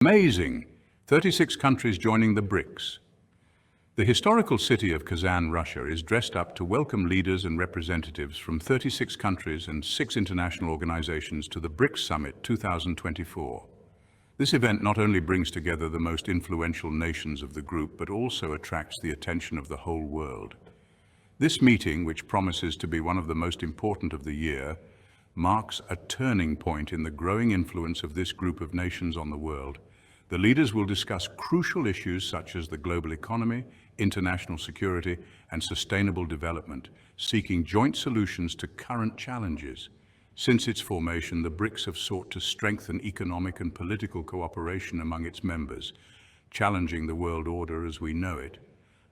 Amazing! 36 countries joining the BRICS. The historical city of Kazan, Russia, is dressed up to welcome leaders and representatives from 36 countries and 6 international organizations to the BRICS Summit 2024. This event not only brings together the most influential nations of the group, but also attracts the attention of the whole world. This meeting, which promises to be one of the most important of the year, marks a turning point in the growing influence of this group of nations on the world. The leaders will discuss crucial issues such as the global economy, international security, and sustainable development, seeking joint solutions to current challenges. Since its formation, the BRICS have sought to strengthen economic and political cooperation among its members, challenging the world order as we know it.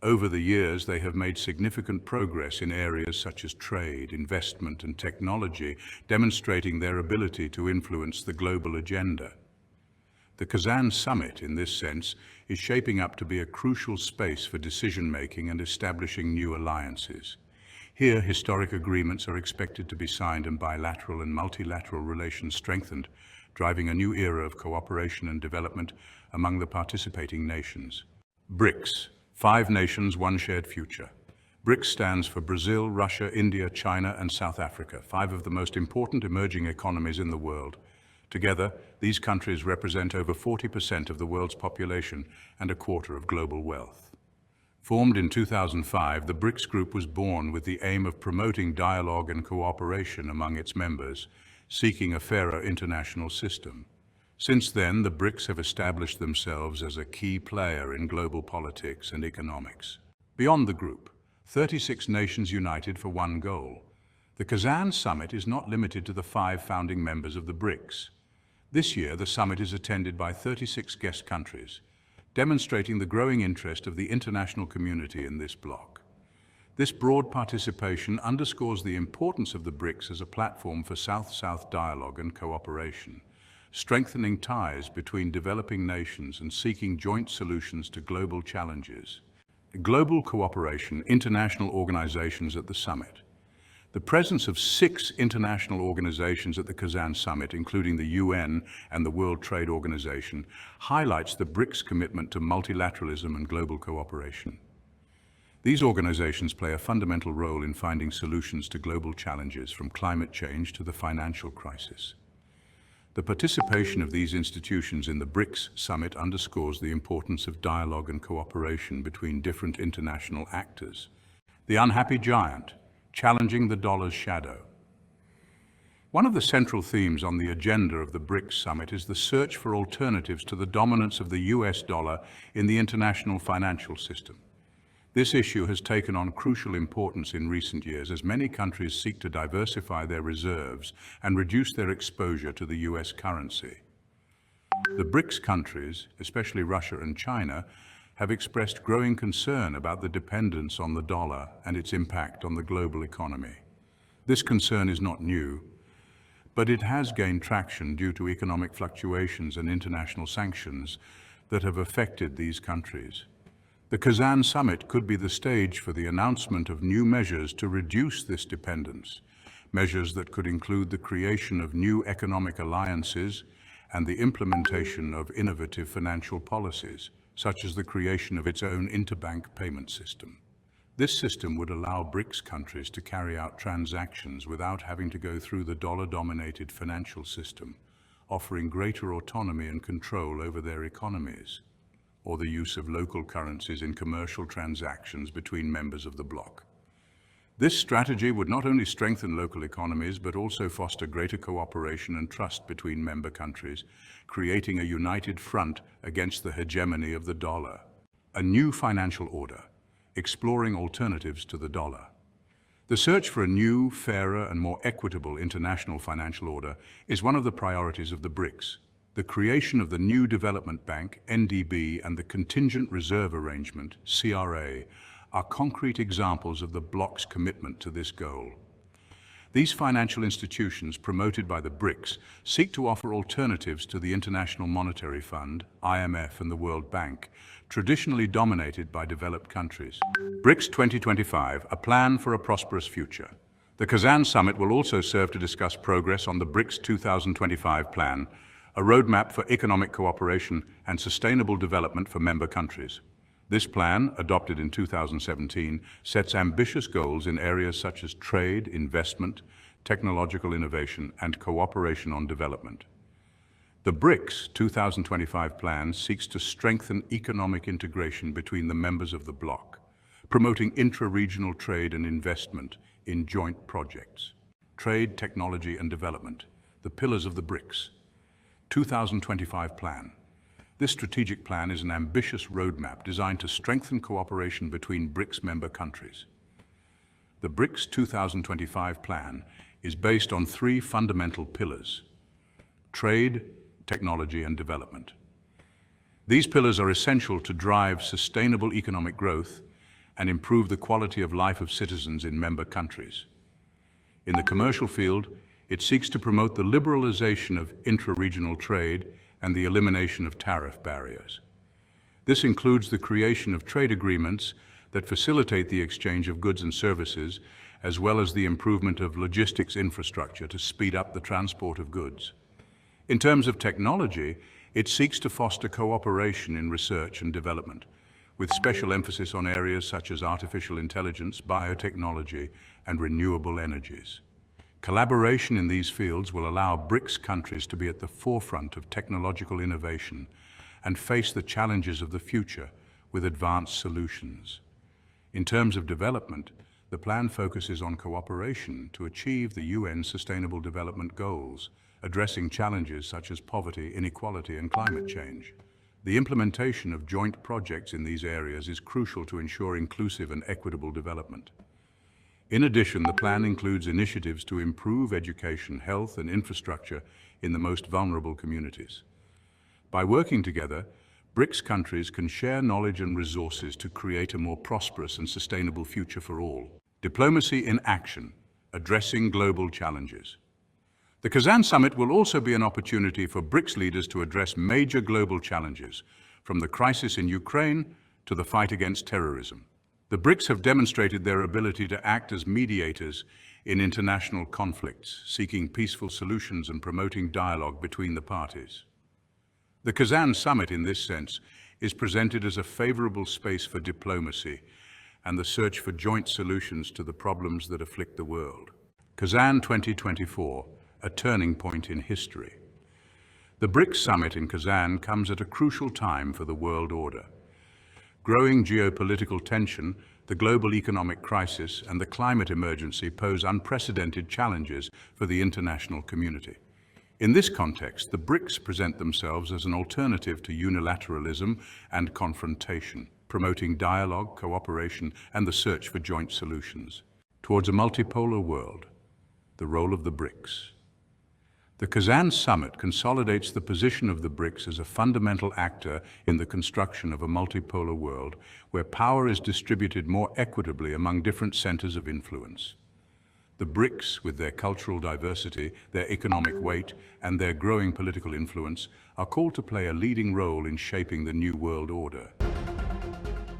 Over the years, they have made significant progress in areas such as trade, investment, and technology, demonstrating their ability to influence the global agenda. The Kazan Summit, in this sense, is shaping up to be a crucial space for decision-making and establishing new alliances. Here, historic agreements are expected to be signed and bilateral and multilateral relations strengthened, driving a new era of cooperation and development among the participating nations. BRICS, 5 nations, 1 shared future. BRICS stands for Brazil, Russia, India, China, and South Africa, 5 of the most important emerging economies in the world. Together, these countries represent over 40% of the world's population and a quarter of global wealth. Formed in 2005, the BRICS group was born with the aim of promoting dialogue and cooperation among its members, seeking a fairer international system. Since then, the BRICS have established themselves as a key player in global politics and economics. Beyond the group, 36 nations united for one goal. The Kazan Summit is not limited to the 5 founding members of the BRICS. This year, the summit is attended by 36 guest countries, demonstrating the growing interest of the international community in this bloc. This broad participation underscores the importance of the BRICS as a platform for South-South dialogue and cooperation, strengthening ties between developing nations and seeking joint solutions to global challenges. Global cooperation, international organizations at the summit. The presence of 6 international organizations at the Kazan Summit, including the UN and the World Trade Organization, highlights the BRICS' commitment to multilateralism and global cooperation. These organizations play a fundamental role in finding solutions to global challenges, from climate change to the financial crisis. The participation of these institutions in the BRICS Summit underscores the importance of dialogue and cooperation between different international actors. The unhappy giant, challenging the dollar's shadow. One of the central themes on the agenda of the BRICS Summit is the search for alternatives to the dominance of the US dollar in the international financial system. This issue has taken on crucial importance in recent years as many countries seek to diversify their reserves and reduce their exposure to the US currency. The BRICS countries, especially Russia and China, have expressed growing concern about the dependence on the dollar and its impact on the global economy. This concern is not new, but it has gained traction due to economic fluctuations and international sanctions that have affected these countries. The Kazan Summit could be the stage for the announcement of new measures to reduce this dependence, measures that could include the creation of new economic alliances and the implementation of innovative financial policies, such as the creation of its own interbank payment system. This system would allow BRICS countries to carry out transactions without having to go through the dollar-dominated financial system, offering greater autonomy and control over their economies, or the use of local currencies in commercial transactions between members of the bloc. This strategy would not only strengthen local economies, but also foster greater cooperation and trust between member countries, creating a united front against the hegemony of the dollar. A new financial order, exploring alternatives to the dollar. The search for a new, fairer, and more equitable international financial order is one of the priorities of the BRICS. The creation of the new Development Bank, NDB, and the Contingent Reserve Arrangement, CRA, are concrete examples of the bloc's commitment to this goal. These financial institutions, promoted by the BRICS, seek to offer alternatives to the International Monetary Fund, IMF, and the World Bank, traditionally dominated by developed countries. BRICS 2025, a plan for a prosperous future. The Kazan Summit will also serve to discuss progress on the BRICS 2025 plan, a roadmap for economic cooperation and sustainable development for member countries. This plan, adopted in 2017, sets ambitious goals in areas such as trade, investment, technological innovation, and cooperation on development. The BRICS 2025 plan seeks to strengthen economic integration between the members of the bloc, promoting intra-regional trade and investment in joint projects. Trade, technology, and development, the pillars of the BRICS 2025 plan. This strategic plan is an ambitious roadmap designed to strengthen cooperation between BRICS member countries. The BRICS 2025 plan is based on three fundamental pillars: trade, technology, and development. These pillars are essential to drive sustainable economic growth and improve the quality of life of citizens in member countries. In the commercial field, it seeks to promote the liberalization of intra-regional trade and the elimination of tariff barriers. This includes the creation of trade agreements that facilitate the exchange of goods and services, as well as the improvement of logistics infrastructure to speed up the transport of goods. In terms of technology, it seeks to foster cooperation in research and development, with special emphasis on areas such as artificial intelligence, biotechnology, and renewable energies. Collaboration in these fields will allow BRICS countries to be at the forefront of technological innovation and face the challenges of the future with advanced solutions. In terms of development, the plan focuses on cooperation to achieve the UN Sustainable Development Goals, addressing challenges such as poverty, inequality, and climate change. The implementation of joint projects in these areas is crucial to ensure inclusive and equitable development. In addition, the plan includes initiatives to improve education, health, and infrastructure in the most vulnerable communities. By working together, BRICS countries can share knowledge and resources to create a more prosperous and sustainable future for all. Diplomacy in action, addressing global challenges. The Kazan Summit will also be an opportunity for BRICS leaders to address major global challenges, from the crisis in Ukraine to the fight against terrorism. The BRICS have demonstrated their ability to act as mediators in international conflicts, seeking peaceful solutions and promoting dialogue between the parties. The Kazan Summit, in this sense, is presented as a favorable space for diplomacy and the search for joint solutions to the problems that afflict the world. Kazan 2024. A turning point in history. The BRICS Summit in Kazan comes at a crucial time for the world order. Growing geopolitical tension, the global economic crisis, and the climate emergency pose unprecedented challenges for the international community. In this context, the BRICS present themselves as an alternative to unilateralism and confrontation, promoting dialogue, cooperation, and the search for joint solutions. Towards a multipolar world, the role of the BRICS. The Kazan Summit consolidates the position of the BRICS as a fundamental actor in the construction of a multipolar world where power is distributed more equitably among different centers of influence. The BRICS, with their cultural diversity, their economic weight, and their growing political influence, are called to play a leading role in shaping the new world order.